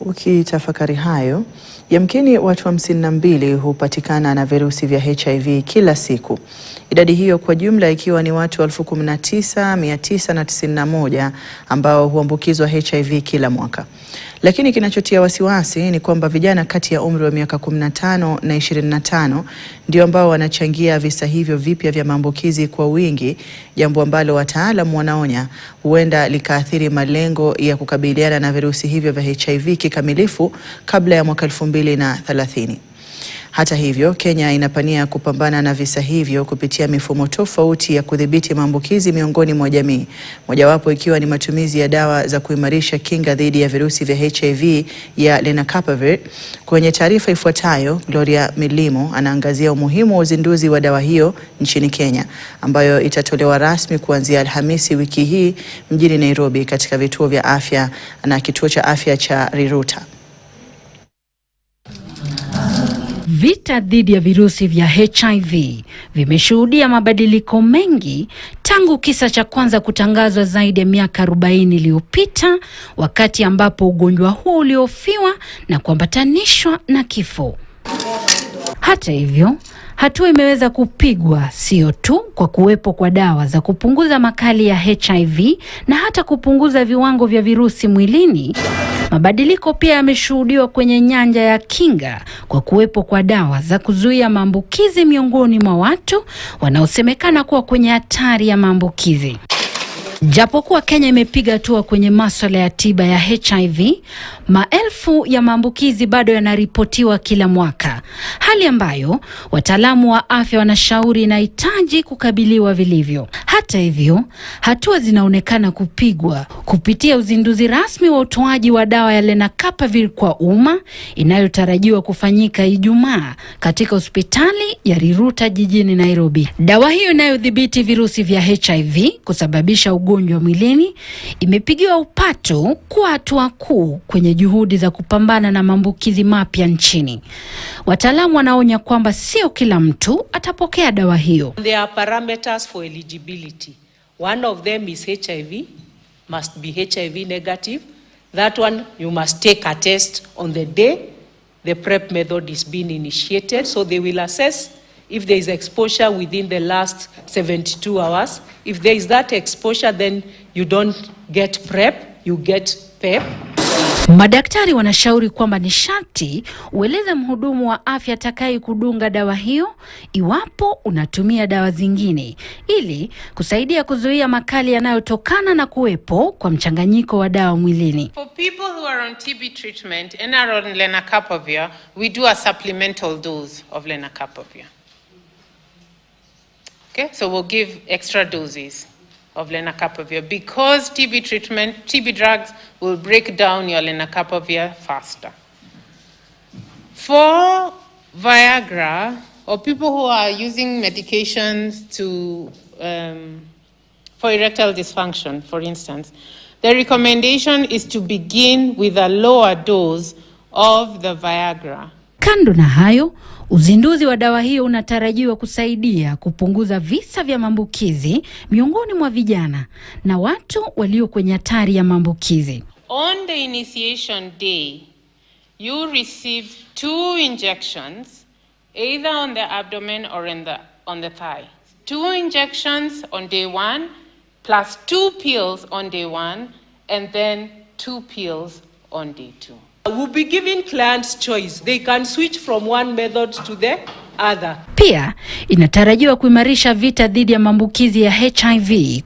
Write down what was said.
Ukitafakari hayo, yamkini watu 52 hupatikana na virusi vya HIV kila siku. Idadi hiyo kwa jumla ikiwa ni watu 19,991 ambao huambukizwa HIV kila mwaka. Lakini kinachotia wasiwasi ni kwamba vijana kati ya umri wa miaka 15 na 25 ndio ambao wanachangia visa hivyo vipya vya maambukizi kwa wingi, jambo ambalo wataalamu wanaonya huenda likaathiri malengo ya kukabiliana na virusi hivyo vya HIV kikamilifu kabla ya mwaka 2030. Hata hivyo, Kenya inapania kupambana na visa hivyo kupitia mifumo tofauti ya kudhibiti maambukizi miongoni mwa jamii, mojawapo ikiwa ni matumizi ya dawa za kuimarisha kinga dhidi ya virusi vya HIV ya Lenacapavir. Kwenye taarifa ifuatayo, Gloria Milimo anaangazia umuhimu wa uzinduzi wa dawa hiyo nchini Kenya, ambayo itatolewa rasmi kuanzia Alhamisi wiki hii mjini Nairobi katika vituo vya afya na kituo cha afya cha Riruta. Vita dhidi ya virusi vya HIV vimeshuhudia mabadiliko mengi tangu kisa cha kwanza kutangazwa zaidi ya miaka 40 iliyopita, wakati ambapo ugonjwa huu uliofiwa na kuambatanishwa na kifo. Hata hivyo, hatua imeweza kupigwa sio tu kwa kuwepo kwa dawa za kupunguza makali ya HIV na hata kupunguza viwango vya virusi mwilini. Mabadiliko pia yameshuhudiwa kwenye nyanja ya kinga kwa kuwepo kwa dawa za kuzuia maambukizi miongoni mwa watu wanaosemekana kuwa kwenye hatari ya maambukizi. Japokuwa Kenya imepiga hatua kwenye masuala ya tiba ya HIV, maelfu ya maambukizi bado yanaripotiwa kila mwaka, hali ambayo wataalamu wa afya wanashauri inahitaji kukabiliwa vilivyo. Hata hivyo, hatua zinaonekana kupigwa kupitia uzinduzi rasmi wa utoaji wa dawa ya Lenacapavir kwa umma inayotarajiwa kufanyika Ijumaa katika hospitali ya Riruta jijini Nairobi. Dawa hiyo inayodhibiti virusi vya HIV kusababisha ugonjwa mwilini imepigiwa upato kwa hatua kuu kwenye juhudi za kupambana na maambukizi mapya nchini. Wataalamu wanaonya kwamba sio kila mtu atapokea dawa hiyo. There are parameters for eligibility. One of them is HIV, must be HIV negative. That one you must take a test on the day the PrEP method is being initiated, so they will assess if there is exposure within the last 72 hours. If there is that exposure, then you don't get PrEP, you get PEP. Madaktari wanashauri kwamba ni sharti ueleze mhudumu wa afya atakaye kudunga dawa hiyo iwapo unatumia dawa zingine, ili kusaidia kuzuia makali yanayotokana na kuwepo kwa mchanganyiko wa dawa mwilini. For people who are on TB treatment and are on Lenacapavir, we do a supplemental dose of Lenacapavir. Okay, so we'll give extra doses of Lenacapavir because TB drugs will break down your Lenacapavir faster. For Viagra, or people who are using medications for erectile dysfunction, for instance, the recommendation is to begin with a lower dose of the Viagra. Kando na hayo, uzinduzi wa dawa hiyo unatarajiwa kusaidia kupunguza visa vya maambukizi miongoni mwa vijana na watu walio kwenye hatari ya maambukizi. On the initiation day, you receive 2 injections, either on the abdomen or on the thigh. 2 injections on day 1, plus 2 pills on day 1, and then 2 pills on day 2. We'll be giving clients choice. They can switch from one method to the other. Pia inatarajiwa kuimarisha vita dhidi ya maambukizi ya HIV